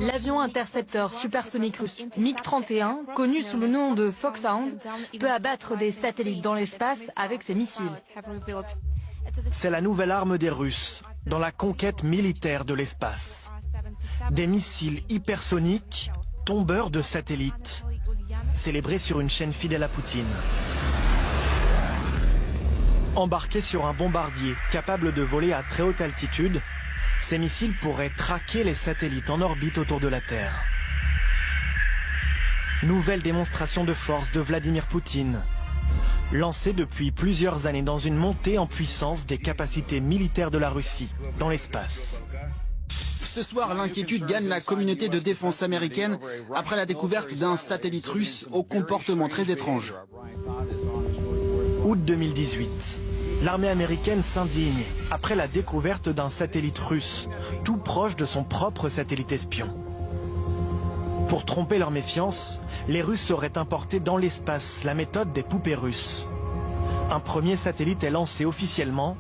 L'avion intercepteur supersonique russe MiG-31, connu sous le nom de Foxhound, peut abattre des satellites dans l'espace avec ses missiles. C'est la nouvelle arme des Russes dans la conquête militaire de l'espace. Des missiles hypersoniques, tombeurs de satellites, célébrés sur une chaîne fidèle à Poutine. Embarqués sur un bombardier capable de voler à très haute altitude, ces missiles pourraient traquer les satellites en orbite autour de la Terre. Nouvelle démonstration de force de Vladimir Poutine, lancée depuis plusieurs années dans une montée en puissance des capacités militaires de la Russie dans l'espace. Ce soir, l'inquiétude gagne la communauté de défense américaine après la découverte d'un satellite russe au comportement très étrange. Août 2018. L'armée américaine s'indigne après la découverte d'un satellite russe, tout proche de son propre satellite espion. Pour tromper leur méfiance, les Russes auraient importé dans l'espace la méthode des poupées russes. Un premier satellite est lancé officiellement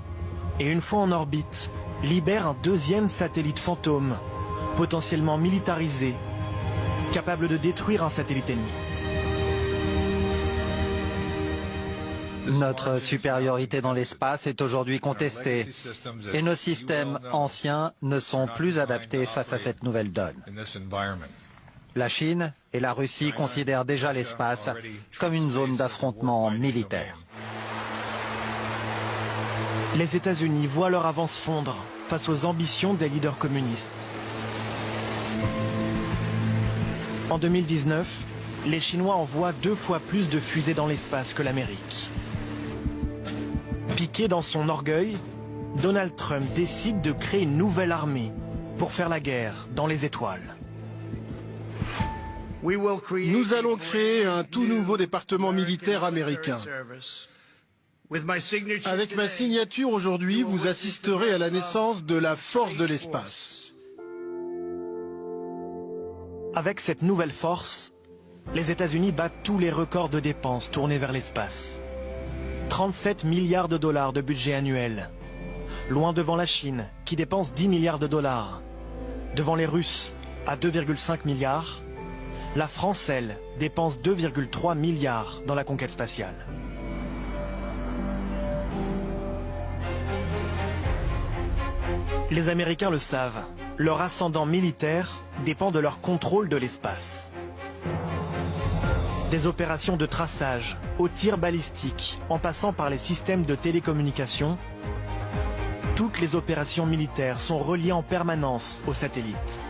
et une fois en orbite, libère un deuxième satellite fantôme, potentiellement militarisé, capable de détruire un satellite ennemi. Notre supériorité dans l'espace est aujourd'hui contestée et nos systèmes anciens ne sont plus adaptés face à cette nouvelle donne. La Chine et la Russie considèrent déjà l'espace comme une zone d'affrontement militaire. Les États-Unis voient leur avance fondre face aux ambitions des leaders communistes. En 2019, les Chinois envoient 2 fois plus de fusées dans l'espace que l'Amérique. Piqué dans son orgueil, Donald Trump décide de créer une nouvelle armée pour faire la guerre dans les étoiles. Nous allons créer un tout nouveau département militaire américain. Avec ma signature aujourd'hui, vous assisterez à la naissance de la force de l'espace. Avec cette nouvelle force, les États-Unis battent tous les records de dépenses tournés vers l'espace. 37 milliards de dollars de budget annuel. Loin devant la Chine, qui dépense 10 milliards de dollars. Devant les Russes, à 2,5 milliards. La France, elle, dépense 2,3 milliards dans la conquête spatiale. Les Américains le savent, leur ascendant militaire dépend de leur contrôle de l'espace. Des opérations de traçage, aux tirs balistiques, en passant par les systèmes de télécommunication, toutes les opérations militaires sont reliées en permanence aux satellites.